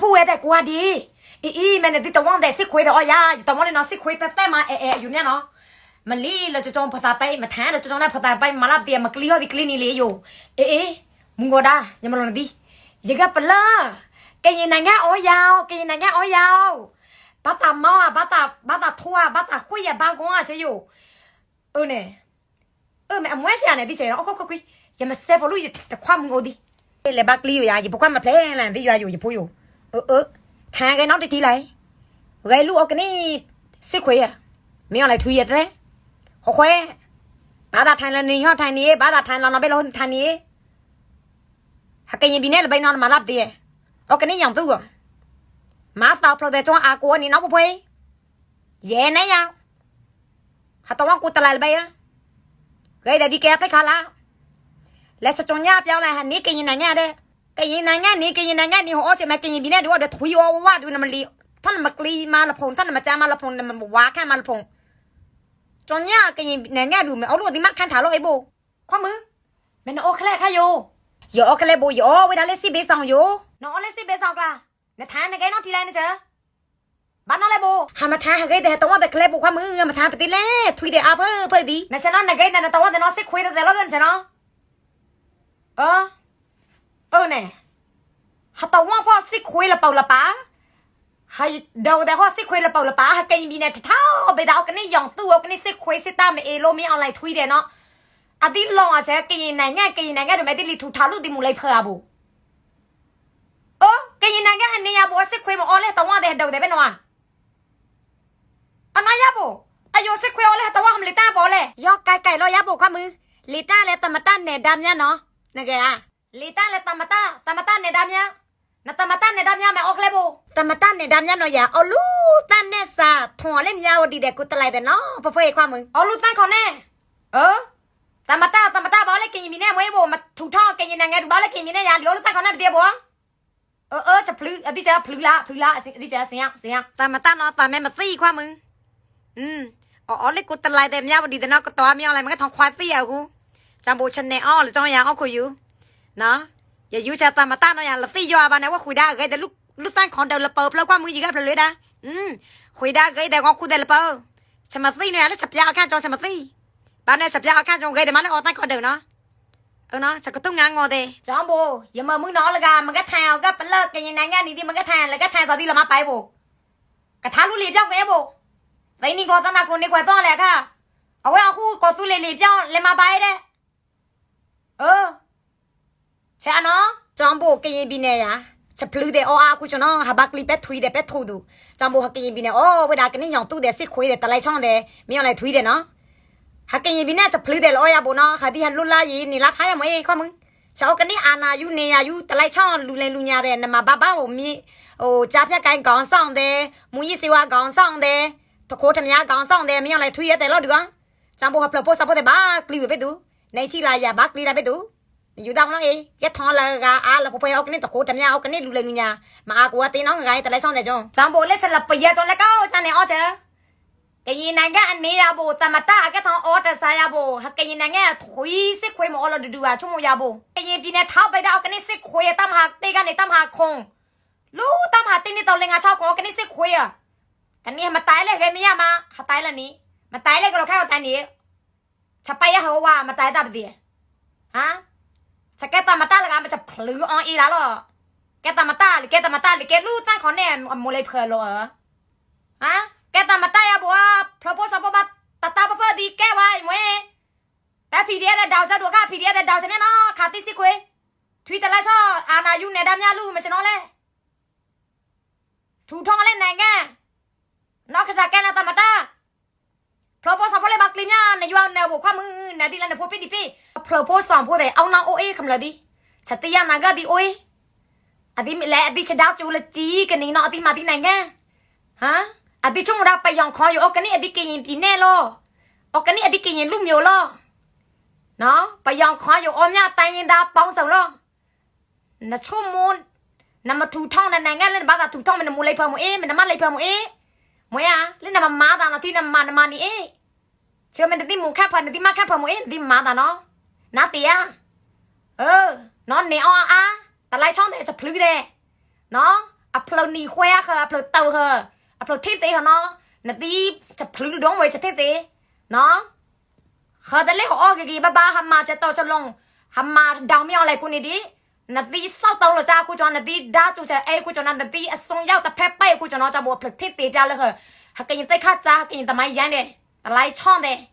ผู้เอแต่กว่าดีอีแม่เนี่ยที่ตะวันแต่สิคุยแต่อ๋อยาตะวันเนี่ยเนาะสิคุยแต่มาอยู่เนี่ยเนาะมันลี่เราจะจงภาษาไปมาแทนเราจะจงได้ภาษาไปมาลับเดียมากลีฮอดิกลีนี่เลยอยู่มึงก็ได้ยังมาลองดิยังก็เปล่าแกยังไงเงี้ยอ๋อยาวแกยังไงเงี้ยอ๋อยาวบ้าตาเมาอ่ะบ้าตาทั่วบ้าตาคุยอ่ะบ้ากงอ่ะใช่อยู่เนี่ยแม่ไม่ใช่เนี่ยดิเสียเนาะก็คุยยังมาเซฟพอรู้จะคว้ามึงโอดิเลยบักลีอยู่อย่าพวกคว้ามาเพลงอะไรที่อยู่อย่าพูดอยู่ทางcái nó đi lại gây lũ cái này sức khỏe à mấy ông lại thui vậy thế họ khỏe bà đặt thành là này họ thành này bà đặt thành là nó bây lâu thành này hạt cái gì bị nè là bây nó mà lắp đi cái này dòng tư à má tao pro để cho à cô này nó bốc hơi dễ này nhau hạt tao cô ta lại bây á gây để đi kẹp cái khá lá lại sao trong nhà béo lại hạt ní cái gì này nha đây cái gì này nghe cái gì này nghe họจะมากินบีเนี่ยดูว่าเดี๋ยวถุยว่าดูนะมันลีท่านมากลีมาละพงท่านมาจ้ามาละพงมันว้าแค่มาละพงจนเนี่ยcái gì này ngheดูมันเอาลูกที่มักขันถาลูกไอ้โบข้อมือมันโอเคแค่โยโอเคเลยโบโยเวลาเล่นซีเบสองโยน้องเล่นซีเบสองกล่ะเนี่ยทานในแกน้องทีไรนะเจ้บ้านน้องเลยโบหามาทานให้แต่ต้องว่าแบบเคลโบข้อมือมาทานไปตีเล่ถุยเดี๋ยวเพื่อดีเนี่ยฉันน้องในแกแต่ต้องว่าแต่น้องซิคุยแต่ละเงินฉันน้องเนี่ยหาตัวว่าพ่อสิคุยละเปล่าละป้าให้เดาแต่พ่อสิคุยละเปล่าละป้าให้กันมีเนี่ยเท่าไปดาวกันนี่ยองตัวกันนี่สิคุยสิตามเอโลมีอะไรทุยเดี๋ยวเนาะอดีตลองอ่ะใช่กันยังไงกันยังไงเดี๋ยวไม่ได้รีทุท่าลูกดิมุเลยเพื่อบุกันยังไงอันนี้ยาบัวสิคุยมาอ๋อเลยตัวว่าเดี๋ยวเดาเดี๋ยวเป็นว่าอันนั้นยาบัวอายุสิคุยอ๋อเลยตัวว่าทำลิต้าบัวเลยยอกไก่รอยาบัวข้ามือลิต้าเลยตามาต้านเนี่ยดำเนี่ยเนาะนั่นไงอ่ะลิต้าเลยตามาต้านเนี่ยดำเนี่ยน่ะตามาต้านเนี่ยดำเนี่ยแม่ออกเลยโบตามาต้านเนี่ยดำเนี่ยหน่อยอย่าเอาลูต้านเนี่ยซาถั่วเล่มยาวดีเด็กกูตะไลแต่เนาะพ่อเพื่อนความมึงเอาลูต้านเขาแน่ตามาต้าบอกเลยกินมีแน่มวยโบมาถูกท่อกินยังไงดูบอกเลยกินมีแน่ยาเดี๋ยวลูต้านเขาแน่ไปเดียวบัวจะพลื้อดิเจ้าพลื้อละดิเจ้าเสียตามาต้านเนาะตาแม่มาซี่ความมึงอ๋อเลยกูตะไลแต่ยาวดีแต่เนาะก็ตัวมีอะไรมันก็ทองควายซี่อ่ะกูจำโบชันเนอหรือจ้องยางเอาคุยอยู่เนาะอย่าอยู่จะตามมาต้านเอาอย่างละตียาบ้านไหนว่าคุยได้ก็แต่ลูกตั้งคอนเดลเปิดแล้วก็มือยิงกันเลยนะคุยได้ก็แต่ก็คุยได้เปิดฉันมาตีเนี่ยแล้วฉับยาข้างจอฉันมาตีบ้านไหนฉับยาข้างจอก็แต่มาแล้วออกตั้งคอนเดลเนาะเนาะฉันก็ต้องงานงอเดจอมโบอย่ามามึงน้องละกันมันก็แทงก็เป็นเลิกกันยังไงงานนี้ที่มันก็แทงแล้วก็แทงตอนที่เรามาไปโบกระทะลูกหลีบเจ้าไงโบแต่นี่ก็ต้องนักคนนี้กว่าต้องแหละค่ะเอาไว้เอาคู่กอสู้เลยหลีบเจ้าเลยมาไปเด้ใช่เนาะจอมโบกินบีเนี่ยยะจะพลื้เดออากูชนะหาบักลีเป็ดทุยเดเป็ดทูดูจอมโบหากินบีเนี่ยเวลากันนี่ยองตู้เดสิคุยเดตะไลช่องเดมีอะไรทุยเดเนาะหากินบีเนี่ยจะพลื้เดลอยาโบเนาะหาที่ฮันลุล่ายีนี่รักให้มั้ยข้อมึงชาวกันนี่อานายูเนียยูตะไลช่องลุเลลุญาเดนมาบ้ามีจับจะกันกองซ่องเดมุยสิวากองซ่องเดตะโคทำยากองซ่องเดมีอะไรทุยแต่รอดูกันจอมโบหาพลโพสับโพเดบักลีไปดูในที่ลายาบักลีได้ไปดูอยู่ดังน้องเองยัดทองเลยกาเราพยเอากันนี่ตะโกทำยาเอากันนี่ดูเลยเนี่ยมากูว่าตีน้องไงแต่ไรซ่อนแต่จงจำโบเล่สลับไปยาจนแล้วก็จะเนี่ยอ๋อเจ้แกยินนั่งแกอันนี้ยาโบแต่มาตาแกทองอ๋อแต่สายยาโบหากแกยินนั่งแกถุยสิคุยมาอ๋อเราดูชั่วโมงยาโบแกยินปีเนี่ยเท้าไปดาวกันนี่สิคุยตั้มหักตีกันนี่ตั้มหักคงรู้ตั้มหักตีนี่ตอนเล่นงานชอบของกันนี่สิคุยอ่ะกันนี่มาตายเลยแกไม่ยามาหาตายแล้วนี้มาตายเลยก็เราแค่ว่าตายนี้จะไปยาหัวว่ามาตายตาบดีฮะฉันแกตามาต้าละกันมันจะพลื้อออีแล้วหรอแกตามาต้าหรือแกตามาต้าหรือแกรู้ตั้งขอแน่โมเลยเพลเหรอฮะแกตามาต้าอย่าบอกว่าพระพุทธสัมภะตาตาเพื่อดีแก้ไว้เว้ยแต่พีเดียแต่ดาวจะดูค่ะพีเดียแต่ดาวจะเนี่ยเนาะขาติสิคุยทวีตอะไรชอบอาณายุเนี่ยดำยาลูไม่ใช่น้องเลยถูท้องอะไรไหนแกนอกจากแกนะตามาต้าพระพุทธสัมภะเลยบักลิม่าในยูในบุคคลมือในดีแล้วในพูดปีพระพุทธสัมภะเลยเอานางโอเอคำละดิชัตยานางก็ดีโอยอดีมีแหละอดีชดาวจูละจีกันนี่เนาะอดีมาที่ไหนแกฮะอดีช่วงเราไปยองคออยู่ออกกันนี่อดีกินยินปีแน่ลอออกกันนี่อดีกินยินลุ่มอยู่ลอเนาะไปยองคออยู่อมยาตายยินดาปองเสาลอน่ะชั่วโมงน่ะมาถูท่องนั่นไงเล่นบ้าตาถูท่องมันมูเลยเพิ่มมูเอมันน้ำมันเลยเพิ่มมูเอมวยอ่ะเล่นน้ำมาตาเนาะที่น้ำมันนี่เอเชื่อมันที่มูแค่เพิ่นที่มาแค่เพิ่มมูเอที่มาตาเนาะนาเตียนอนเนี่ยแต่ไรช่องเดจะพลื้อเดเนาะ à phơi nì khoe khờ à phơi tàu khờ à phơi thiết tế hả nó nè tí chập phơi đúng vậy chập thiết tế nó khờ tới lấy họ cái gì ba hàm mà chập tàu chập lông hàm mà đào mèo lại cô này đi nè tí sau tàu là cha cô cho nè tí đa chú chả ai cô cho nè tí song yao tập phép bay cô cho nó cho bộ phơi thiết tế raเลยkhờ hả cái gì tới khác cha cái gì tao máy giang đây tao lấy chọn đây